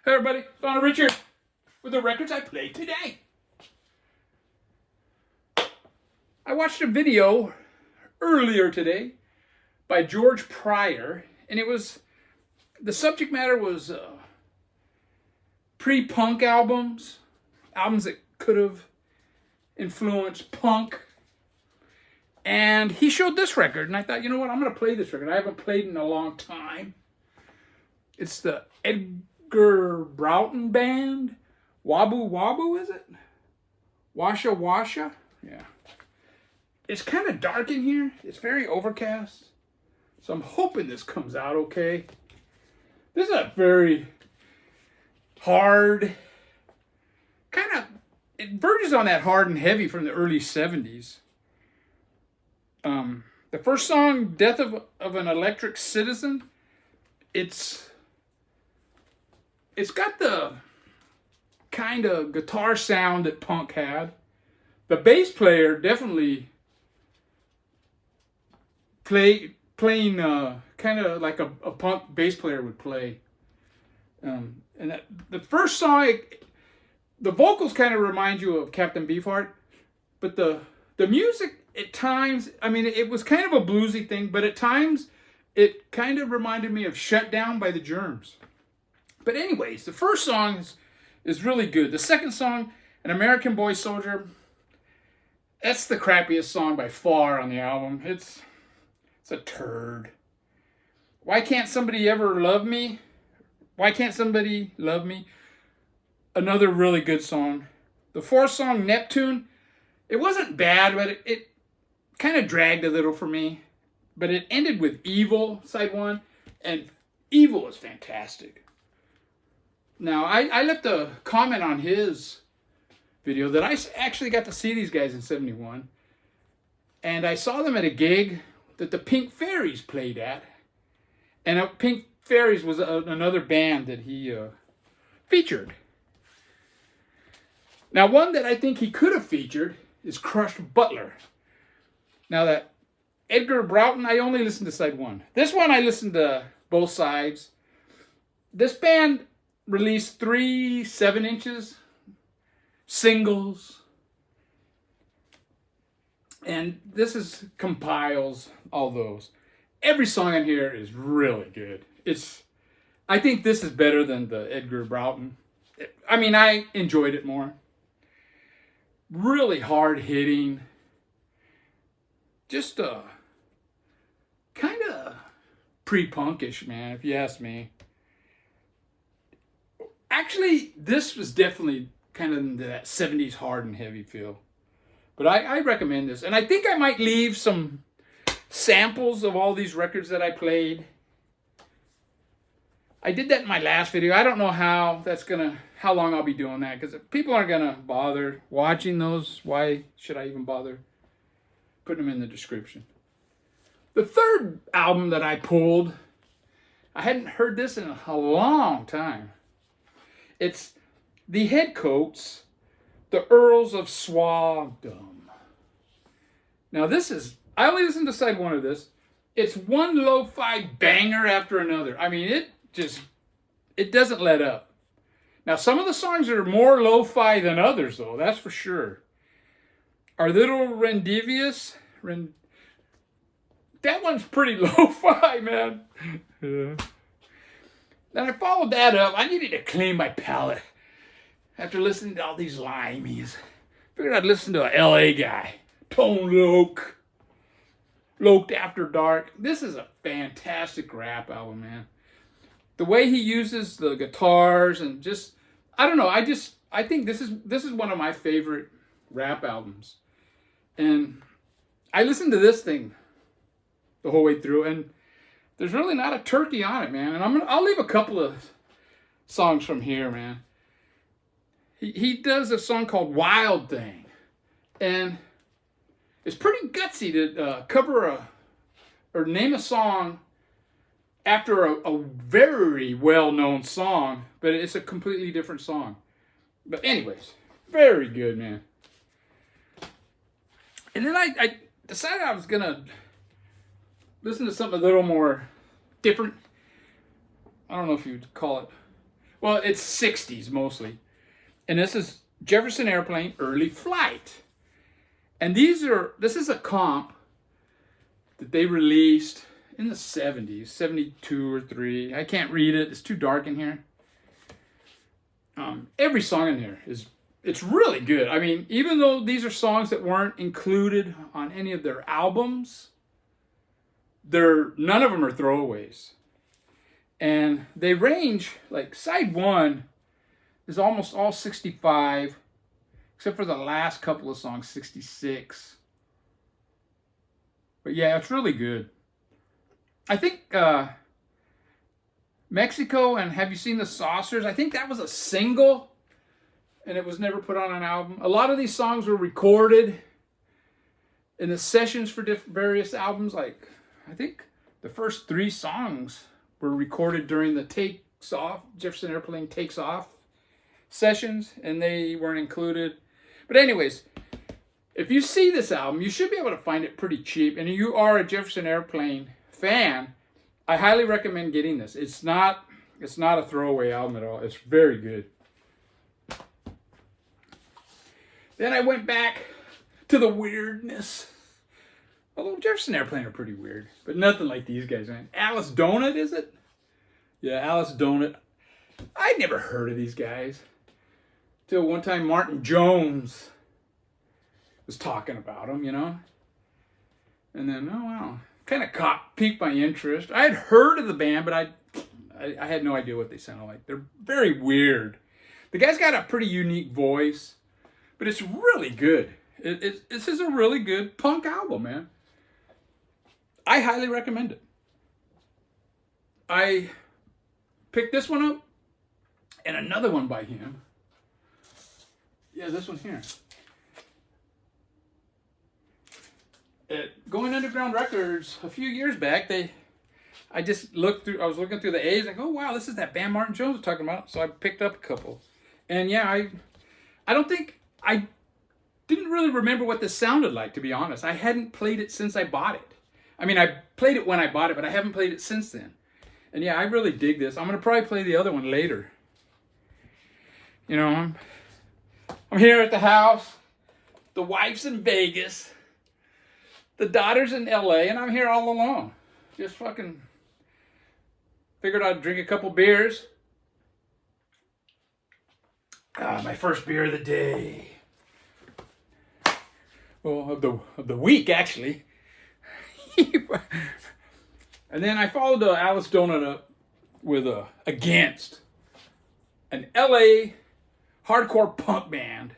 Hey everybody, Donut Richard with the records I played today. I watched a video earlier today by George Pryor, and the subject matter was pre-punk albums that could have influenced punk. And he showed this record, and I thought, you know what, I'm going to play this record. I haven't played it in a long time. It's the Edgar Boughton band. Wabu Wabu, is it? Washa Washa? Yeah. It's kind of dark in here. It's very overcast. So I'm hoping this comes out okay. This is a very hard, it verges on that hard and heavy from the early 70s. The first song, Death of an Electric Citizen, it's got the kind of guitar sound that punk had. The bass player definitely playing kind of like a punk bass player would play. The first song, the vocals kind of remind you of Captain Beefheart, but the music at times, I mean, it was kind of a bluesy thing, but at times it kind of reminded me of Shut Down by the Germs. But anyways, the first song is really good. The second song, An American Boy Soldier, that's the crappiest song by far on the album. It's a turd. Why Can't Somebody Ever Love Me? Why Can't Somebody Love Me? Another really good song. The fourth song, Neptune, it wasn't bad, but it kind of dragged a little for me. But it ended with Evil, side one, and Evil is fantastic. Now, I left a comment on his video that I actually got to see these guys in 71. And I saw them at a gig that the Pink Fairies played at. And Pink Fairies was another band that he featured. Now, one that I think he could have featured is Crushed Butler. Now, that Edgar Boughton, I only listened to side one. This one, I listened to both sides. This band released 3 7-inches singles. And this compiles all those. Every song in here is really good. I think this is better than the Edgar Boughton. I mean, I enjoyed it more. Really hard hitting. Just kind of pre-punkish, man, if you ask me. Actually, this was definitely kind of into that 70s hard and heavy feel. But I recommend this. And I think I might leave some samples of all these records that I played. I did that in my last video. I don't know how long I'll be doing that, because if people aren't gonna bother watching those, why should I even bother putting them in the description? The third album that I pulled, I hadn't heard this in a long time. It's the Headcoats, the Earls of Swagdom. Now I only listened to side one of this. It's one lo-fi banger after another. I mean, it doesn't let up. Now, some of the songs are more lo-fi than others, though, that's for sure. Our Little Rendivious, that one's pretty lo-fi, man. Yeah. Then I followed that up. I needed to clean my palate after listening to all these limeys. Figured I'd listen to a LA guy, Tone Loc. Loc After Dark. This is a fantastic rap album, man. The way he uses the guitars and just, I don't know, I think this is one of my favorite rap albums. And I listened to this thing the whole way through, and there's really not a turkey on it, man. And I'll leave a couple of songs from here, man. He does a song called Wild Thing, and it's pretty gutsy to cover or name a song after a very well-known song, but it's a completely different song. But anyways, very good, man. And then I decided I was going to listen to something a little more different. I don't know if you'd call it Well, it's 60s mostly. And this is Jefferson Airplane, Early Flight. And this is a comp that they released in the 70s, 72 or 3. I can't read it. It's too dark in here. Every song in here it's really good. I mean, even though these are songs that weren't included on any of their albums, none of them are throwaways. And they range, like side 1 is almost all 65, except for the last couple of songs, 66. But yeah, it's really good. I think Mexico and Have You Seen the Saucers? I think that was a single, and it was never put on an album. A lot of these songs were recorded in the sessions for various albums. Like, I think the first 3 songs were recorded during the Takes Off, Jefferson Airplane Takes Off sessions, and they weren't included. But anyways, if you see this album, you should be able to find it pretty cheap. And if you are a Jefferson Airplane fan, I highly recommend getting this. It's not a throwaway album at all. It's very good. Then I went back to the weirdness. Although Jefferson Airplane are pretty weird, but nothing like these guys, man. Alice Donut, is it? Yeah, Alice Donut. I'd never heard of these guys till one time Martin Jones was talking about them, you know. And then, oh wow, kind of piqued my interest. I had heard of the band, but I had no idea what they sounded like. They're very weird. The guy's got a pretty unique voice, but it's really good. This is a really good punk album, man. I highly recommend it. I picked this one up and another one by him. Yeah, this one here. At Going Underground Records a few years back, I was looking through the A's, like, oh wow, this is that band Martin Jones was talking about. So I picked up a couple. And yeah, I didn't really remember what this sounded like, to be honest. I hadn't played it since I bought it. I mean, I played it when I bought it, but I haven't played it since then. And yeah, I really dig this. I'm going to probably play the other one later. You know, I'm here at the house. The wife's in Vegas. The daughter's in LA, and I'm here all alone. Just fucking figured I'd drink a couple beers. My first beer of the day. Well, of the week, actually. And then I followed the Alice Donut up with Against, an LA hardcore punk band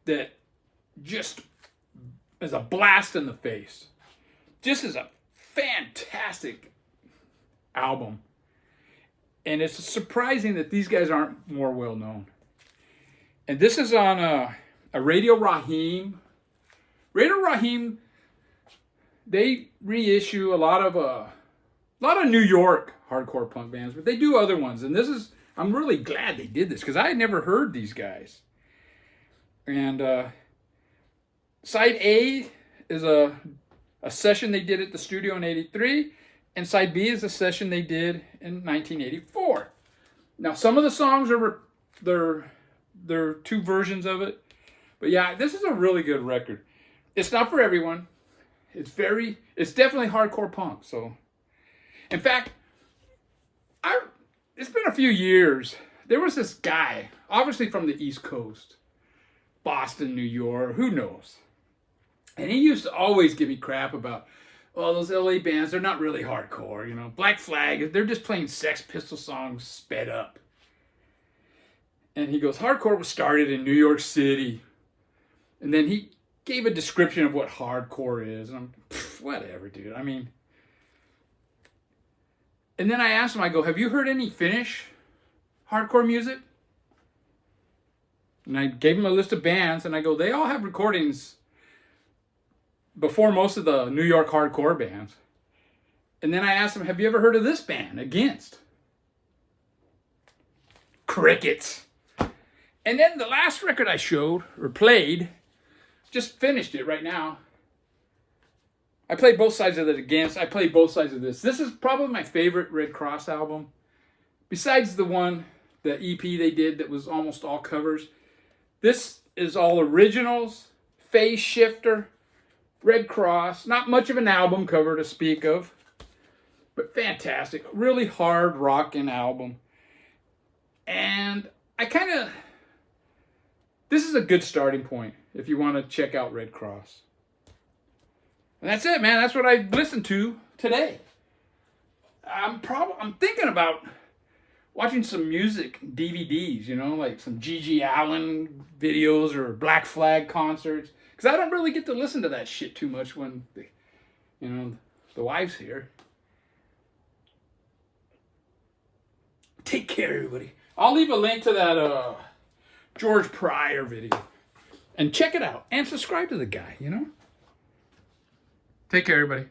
that just is a blast in the face. Just is a fantastic album. And it's surprising that these guys aren't more well known. And this is on a Radio Raheem. Radio Raheem, they reissue a lot of New York hardcore punk bands, but they do other ones. And I'm really glad they did this because I had never heard these guys. And side A is a session they did at the studio in '83, and side B is a session they did in 1984. Now, some of the songs there are 2 versions of it, but yeah, this is a really good record. It's not for everyone. It's definitely hardcore punk. So, in fact, it's been a few years. There was this guy, obviously from the East Coast, Boston, New York, who knows? And he used to always give me crap about, well, those LA bands, they're not really hardcore, you know. Black Flag, they're just playing Sex Pistol songs sped up. And he goes, hardcore was started in New York City. And then he gave a description of what hardcore is. And I'm, whatever, dude. I mean, and then I asked him, I go, have you heard any Finnish hardcore music? And I gave him a list of bands, and I go, they all have recordings before most of the New York hardcore bands. And then I asked him, have you ever heard of this band, Against? Crickets. And then the last record I showed, or played, just finished it right now. I played both sides of it Against. I played both sides of this. This is probably my favorite Red Cross album. Besides the one the EP they did that was almost all covers. This is all originals, Phase Shifter, Red Cross. Not much of an album cover to speak of, but fantastic. Really hard rocking album. And this is a good starting point if you want to check out Red Cross. And that's it, man. That's what I listened to today. I'm thinking about watching some music DVDs, like some G.G. Allen videos or Black Flag concerts. Because I don't really get to listen to that shit too much when, the wife's here. Take care, everybody. I'll leave a link to that George Pryor video. And check it out. And subscribe to the guy, Take care, everybody.